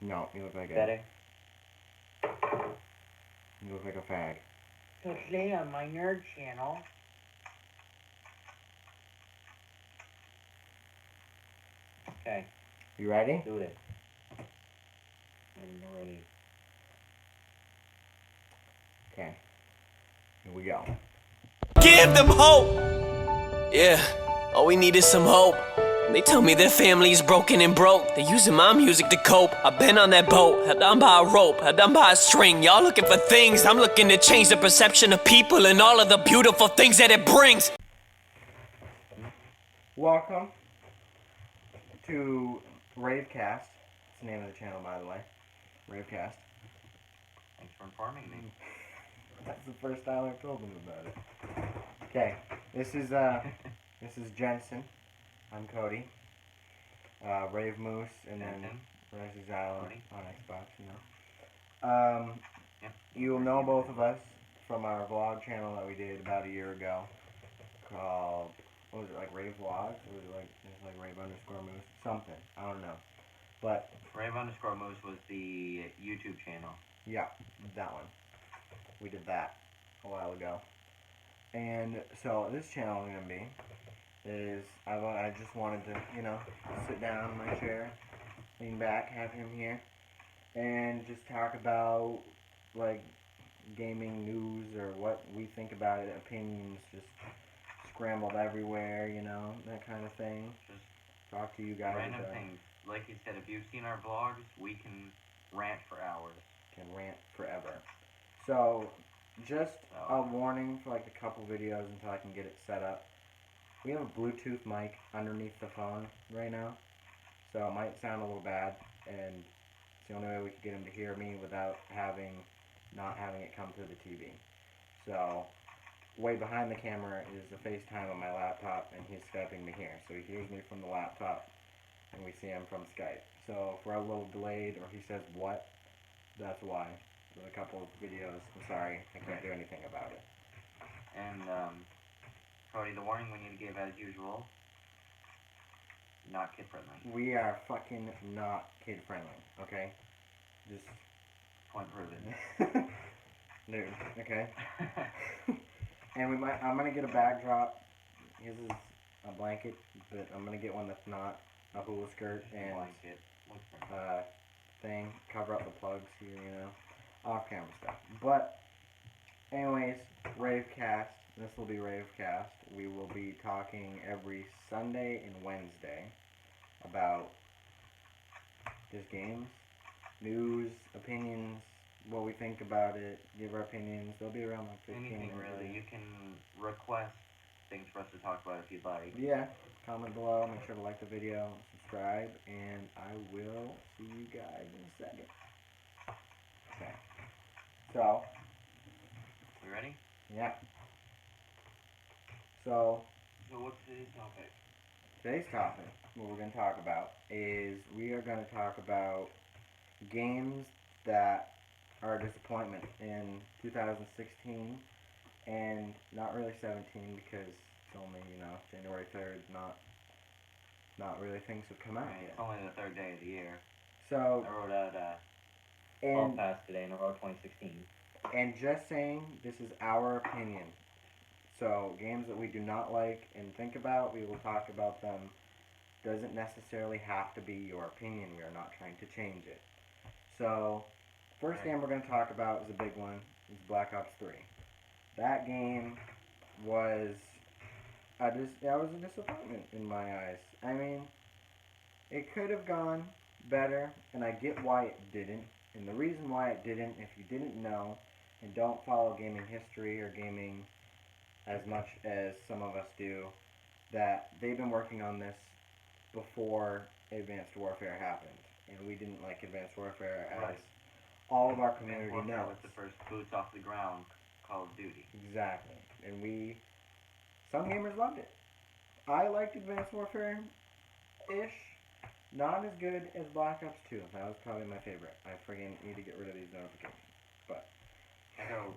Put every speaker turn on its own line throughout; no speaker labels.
No, you look like
Better?
You look like a fag.
So today on my nerd channel... Okay.
You ready?
Do it. I'm ready.
Okay. Here we go.
Give them hope. Yeah, all we need is some hope. They tell me their family is broken and broke. They're using my music to cope. I've been on that boat, held on by a rope, held on by a string. Y'all looking for things, I'm looking to change the perception of people and all of the beautiful things that it brings.
Welcome to Ravecast. That's the name of the channel, by the way. Ravecast.
Thanks for informing me.
That's the first time I've told them about it. Okay, this is Jensen. I'm Cody. Rave Moose, and then Rice's Island on Xbox, you know.
Yep.
You'll know both of us from our vlog channel that we did about a year ago called, what was it, like Rave Vlogs? Or was it like Rave_Moose? Something. I don't know. But
Rave_Moose was the YouTube channel.
yeah, that one. We did that a while ago. And so this channel is going to be I just wanted to, you know, sit down in my chair, lean back, have him here, and just talk about, like, gaming news or what we think about it, opinions just scrambled everywhere, you know, that kind of thing.
Just
talk to you guys.
Random things. Like you said, if you've seen our vlogs, we can rant for hours.
Can rant forever. So, just a warning for like a couple videos until I can get it set up. We have a Bluetooth mic underneath the phone right now, so it might sound a little bad, and it's the only way we can get him to hear me without not having it come through the TV. So, way behind the camera is the FaceTime on my laptop, and he's Skyping me here. So he hears me from the laptop, and we see him from Skype. So if we're a little delayed, or he says what, that's why. There's a couple of videos. I'm sorry, I can't do anything about it.
And, Cody, the warning we need to give as usual, not kid friendly.
We are fucking not kid friendly, okay? Just
point proven.
Dude, okay. And I'm gonna get a backdrop. His is a blanket, but I'm gonna get one that's not a hula skirt and thing. Cover up the plugs here, you know, off camera stuff. But anyways, Ravecast. This will be Ravecast. We will be talking every Sunday and Wednesday about just games, news, opinions, what we think about it, give our opinions. They'll be around like 15
anything really. You can request things for us to talk about if you'd like.
Yeah, comment below, make sure to like the video, subscribe, and I will see you guys in a second. Okay. So.
We ready?
Yeah. So
what's today's topic?
Today's topic, what we're going to talk about, is we are going to talk about games that are a disappointment in 2016 and not really 17 because it's only, you know, January 3rd, not really things have come out yet.
It's only the third day of the year.
So
I wrote out Fall Pass today and I wrote 2016.
And just saying, this is our opinion. So, games that we do not like and think about, we will talk about them. Doesn't necessarily have to be your opinion. We are not trying to change it. So, first game we're going to talk about is a big one. Is Black Ops 3. That game was a disappointment in my eyes. I mean, it could have gone better, and I get why it didn't. And the reason why it didn't, if you didn't know and don't follow gaming history or gaming as much as some of us do, that they've been working on this before Advanced Warfare happened. And we didn't like Advanced Warfare, as all of our community knows.
Warfare was the first boots off the ground Call of Duty.
Exactly. And some gamers loved it. I liked Advanced Warfare-ish. Not as good as Black Ops 2. That was probably my favorite. I freaking need to get rid of these notifications. But
so,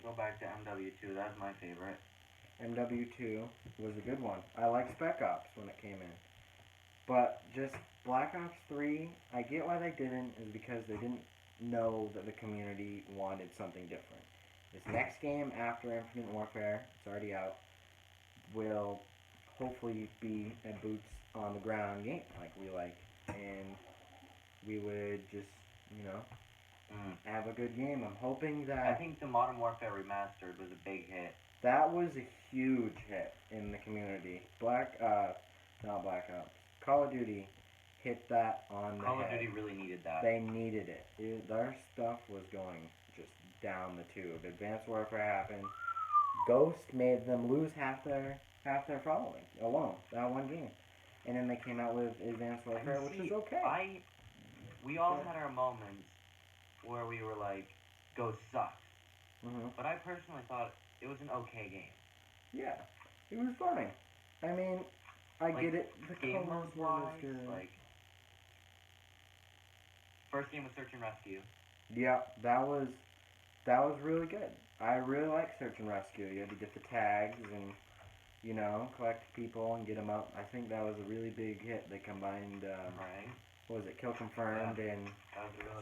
go back to MW2. That's my favorite.
MW2 was a good one. I liked Spec Ops when it came in. But just Black Ops 3, I get why they didn't, is because they didn't know that the community wanted something different. This next game after Infinite Warfare, it's already out, will hopefully be a boots on the ground game like we like. And we would just, you know, have a good game. I'm hoping that...
I think the Modern Warfare Remastered was a big hit.
That was a huge hit in the community. Not Black Ops. Call of Duty hit that on the head.
Call of Duty really needed that.
They needed it. Their stuff was going just down the tube. Advanced Warfare happened. Ghost made them lose half their following alone. That one game. And then they came out with Advanced Warfare, which is okay.
We all had our moments where we were like, Ghost sucks.
Mm-hmm.
But I personally thought it was an okay game.
Yeah, it was funny. I mean, I get it. The
gamers
was good.
Like, first game was Search and Rescue.
Yeah, that was really good. I really like Search and Rescue. You had to get the tags and, you know, collect people and get them out. I think that was a really big hit. They combined,
right.
What was it, Kill Confirmed and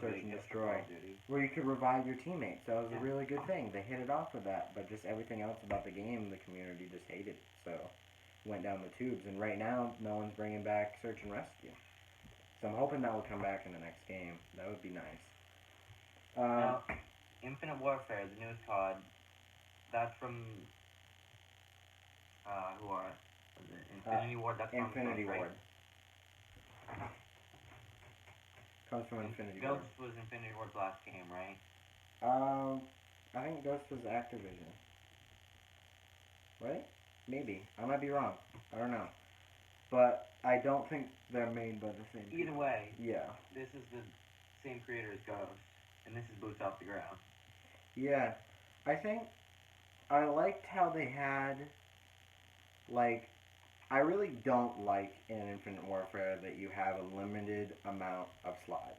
really
Search and Destroy, where you could revive your teammates. That was a really good thing. They hit it off with that, but just everything else about the game, the community just hated. So, went down the tubes. And right now, no one's bringing back Search and Rescue. So I'm hoping that will come back in the next game. That would be nice.
Now, Infinite Warfare, the newest COD, that's from, who are it? Infinity Ward? That's
Infinity
Ward.
Ward. Comes from Infinity Ward.
Ghost was Infinity Ward's last game, right?
I think Ghost was Activision. Right? Maybe. I might be wrong. I don't know. But I don't think they're made by the same
Either
people.
way,
Yeah.
this is the same creator as Ghost, and this is Boots Off the Ground.
Yeah. I think I liked how they had, like, I really don't like in Infinite Warfare that you have a limited amount of slides.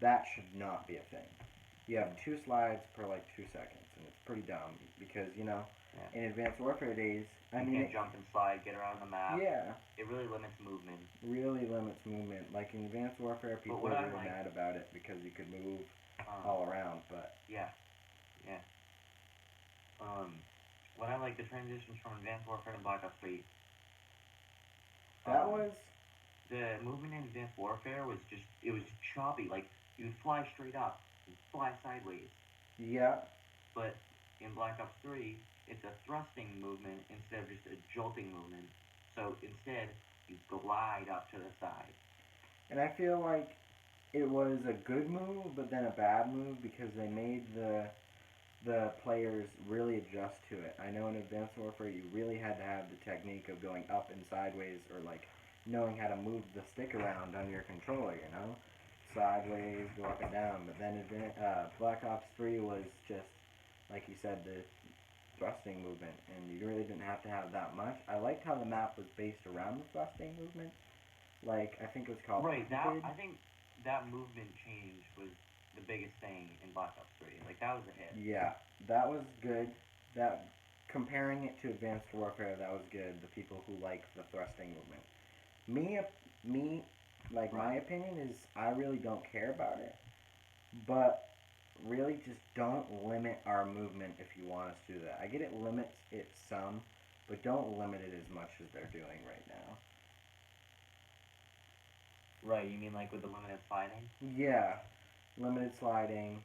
That should not be a thing. You have 2 slides per, like, 2 seconds, and it's pretty dumb, because, you know, in Advanced Warfare days,
you can't jump and slide, get around the map.
Yeah.
It really limits movement.
Really limits movement. Like, in Advanced Warfare, people were really mad about it, because you could move all around, but...
Yeah. What I like, the transitions from Advanced Warfare to Black Ops 3.
That was...
The movement in Advanced Warfare was just, it was choppy. Like, you'd fly straight up, you'd fly sideways.
Yeah.
But in Black Ops 3, it's a thrusting movement instead of just a jolting movement. So instead, you glide up to the side.
And I feel like it was a good move, but then a bad move, because they made the players really adjust to it. I know in Advanced Warfare you really had to have the technique of going up and sideways, or like knowing how to move the stick around on your controller, you know? Sideways, go up and down. But then Black Ops 3 was just, like you said, the thrusting movement, and you really didn't have to have that much. I liked how the map was based around the thrusting movement. Like, I think it was called...
Right, I think that movement change was the biggest thing in Black Ops 3. Like, that was a hit.
Yeah, that was good. That, comparing it to Advanced Warfare, that was good. The people who like the thrusting movement. Me, like, my opinion is I really don't care about it. But really just don't limit our movement if you want us to do that. I get it limits it some, but don't limit it as much as they're doing right now.
Right, you mean like with the limited sliding?
Yeah, limited sliding,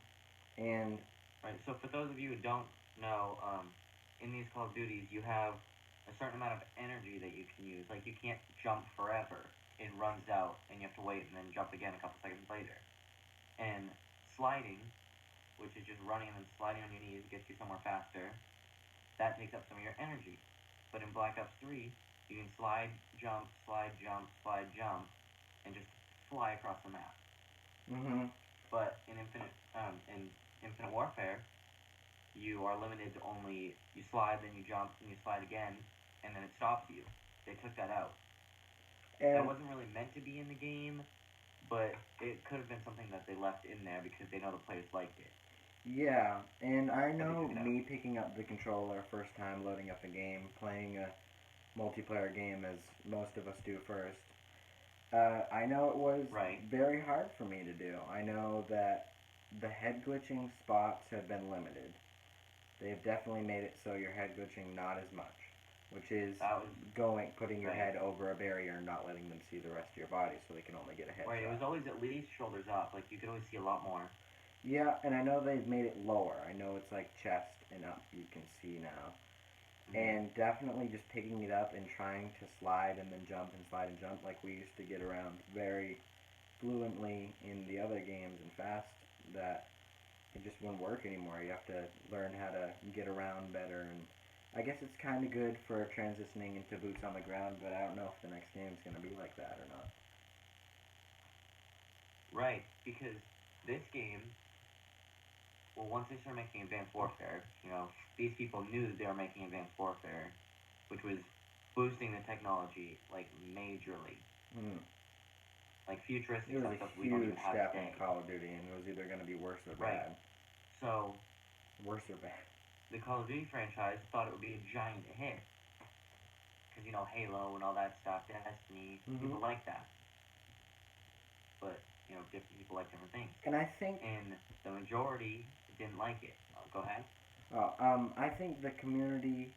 and...
Right, so for those of you who don't know, in these Call of Duties, you have a certain amount of energy that you can use. Like, you can't jump forever. It runs out, and you have to wait and then jump again a couple seconds later. And sliding, which is just running and then sliding on your knees, gets you somewhere faster, that takes up some of your energy. But in Black Ops 3, you can slide, jump, and just fly across the map.
Mm-hmm.
But in Infinite Warfare, you are limited to only, you slide, then you jump, and you slide again, and then it stops you. They took that out.
And
that wasn't really meant to be in the game, but it could have been something that they left in there because they know the players liked it.
Yeah, and I know me picking up the controller first time loading up a game, playing a multiplayer game as most of us do first, I know it was
Right.
very hard for me to do. I know that the head glitching spots have been limited. They've definitely made it so your head glitching not as much, which is
That was
putting your
right.
head over a barrier and not letting them see the rest of your body, so they can only get a headshot.
Right. It was always at least shoulders up. Like you could always see a lot more.
Yeah, and I know they've made it lower. I know it's like chest and up. You can see now. And definitely just picking it up and trying to slide and then jump and slide and jump like we used to get around very fluently in the other games and fast, that it just wouldn't work anymore. You have to learn how to get around better, and I guess it's kind of good for transitioning into boots on the ground, but I don't know if the next game is going to be like that or not.
Right. Because this game, well, once they started making Advanced Warfare, these people knew that they were making Advanced Warfare, which was boosting the technology like majorly. Like futuristic
It was
stuff
a
we don't even
huge
have
step
today.
in Call of Duty, and it was either going to be worse or
Right.
bad.
So
Worse or bad.
the Call of Duty franchise thought it would be a giant hit. Because, Halo and all that stuff, Destiny, people like that. But, different people like different things.
And I think...
And the majority didn't like it. Go ahead.
I think the community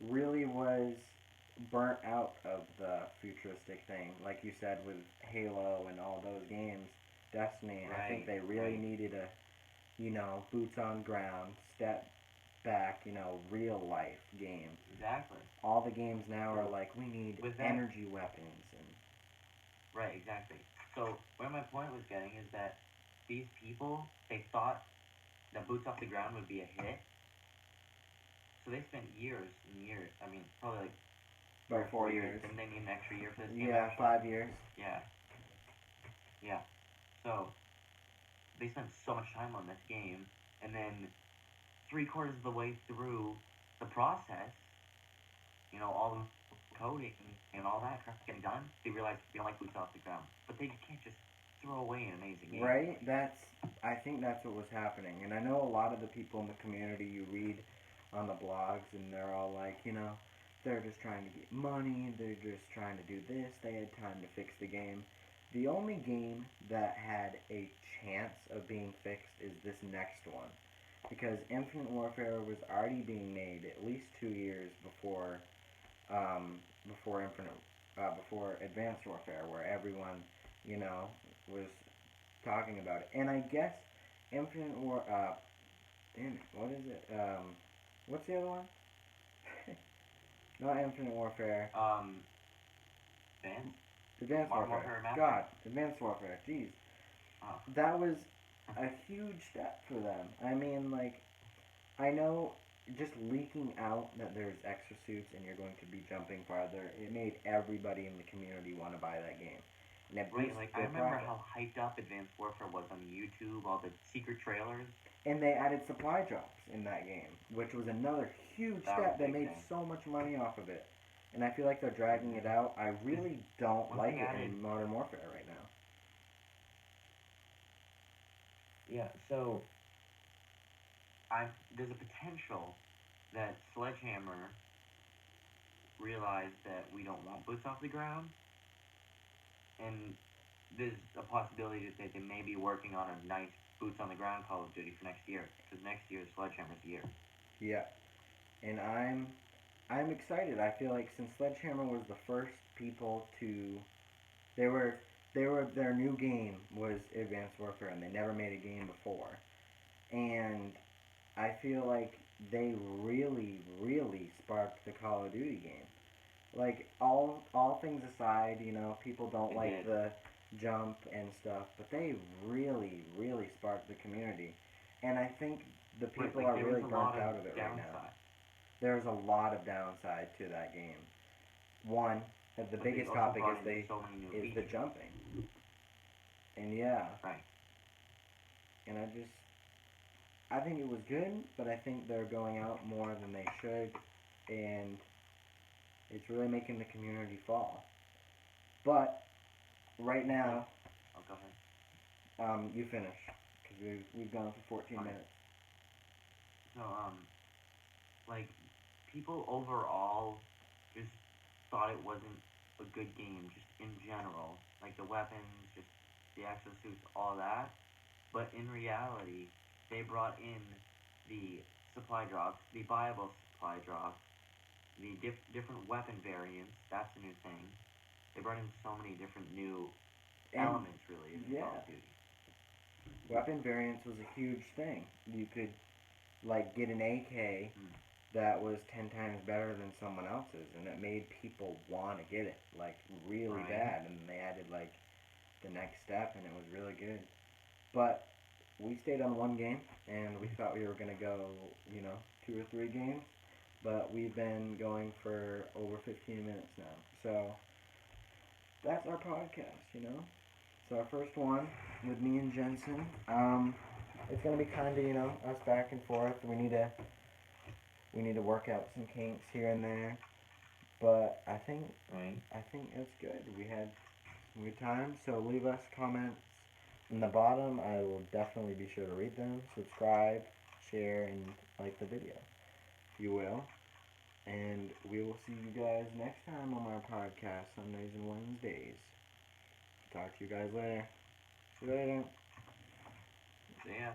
really was burnt out of the futuristic thing. Like you said, with Halo and all those games, Destiny,
Right,
I think they really needed a, boots on ground, step back, real life games.
Exactly.
All the games now are like, we need energy weapons.
Right, exactly. So where my point was getting is that these people, they thought that Boots Off the Ground would be a hit. So they spent years and years, probably like
about 4 years.
Didn't they need an extra year for this game?
Yeah, 5 years.
Yeah. Yeah. So they spent so much time on this game, and then 3/4 of the way through the process, all the coding and all that crap getting done, they realized they don't like Boots Off the Ground. But they can't just throw away an amazing game.
Right? I think that's what was happening. And I know a lot of the people in the community you read on the blogs, and they're all like, they're just trying to get money, they're just trying to do this, they had time to fix the game. The only game that had a chance of being fixed is this next one. Because Infinite Warfare was already being made at least 2 years before before Advanced Warfare, where everyone, was talking about it. And I guess Infinite War, what is it? What's the other one? Not Infinite Warfare. Advanced Warfare. God, Advanced Warfare. Jeez.
Oh.
That was a huge step for them. I mean, like, I know just leaking out that there's extra suits and you're going to be jumping farther, it made everybody in the community want to buy that game. And it
right, like, I remember
profit.
how hyped up Advanced Warfare was on YouTube, all the secret trailers.
And they added supply drops in that game, which was another huge step. They made so much money off of it. And I feel like they're dragging it out. I really don't like it in Modern Warfare right now.
Yeah, so there's a potential that Sledgehammer realized that we don't want Boots Off the Ground, and there's a possibility that they may be working on a nice Boots on the Ground Call of Duty for next year, because next year is Sledgehammer's year.
Yeah, and I'm excited. I feel like since Sledgehammer was the first people to, their new game was Advanced Warfare, and they never made a game before, and I feel like they really, really sparked the Call of Duty game. Like, all things aside, people don't like the jump and stuff, but they really, really sparked the community. And I think the people are really burnt out of it right now. There's a lot of downside to that game. One, the biggest topic is the jumping. And yeah.
Right.
And I think it was good, but I think they're going out more than they should, and it's really making the community fall. But right now,
go ahead.
You finish, because we've gone for 14 minutes.
So like, people overall just thought it wasn't a good game, just in general. like the weapons, just the exosuits, all that. But in reality, they brought in the supply drops, the viable supply drops, the different weapon variants. That's a new thing. They brought in so many different new elements, really, in Call of Duty.
Weapon variants was a huge thing. You could, like, get an AK that was 10 times better than someone else's, and it made people want to get it, like, really bad, and they added, like, the next step, and it was really good. But we stayed on one game, and we thought we were going to go, 2 or 3 games, but we've been going for over 15 minutes now. So that's our podcast. So our first one with me and Jensen. It's going to be kind of, us back and forth. We need to work out some kinks here and there, but I think it's good. We had some good time. So leave us comments in the bottom. I will definitely be sure to read them. Subscribe, share, and like the video, if you will. And we will see you guys next time on our podcast, Sundays and Wednesdays. Talk to you guys later. See you later.
See ya.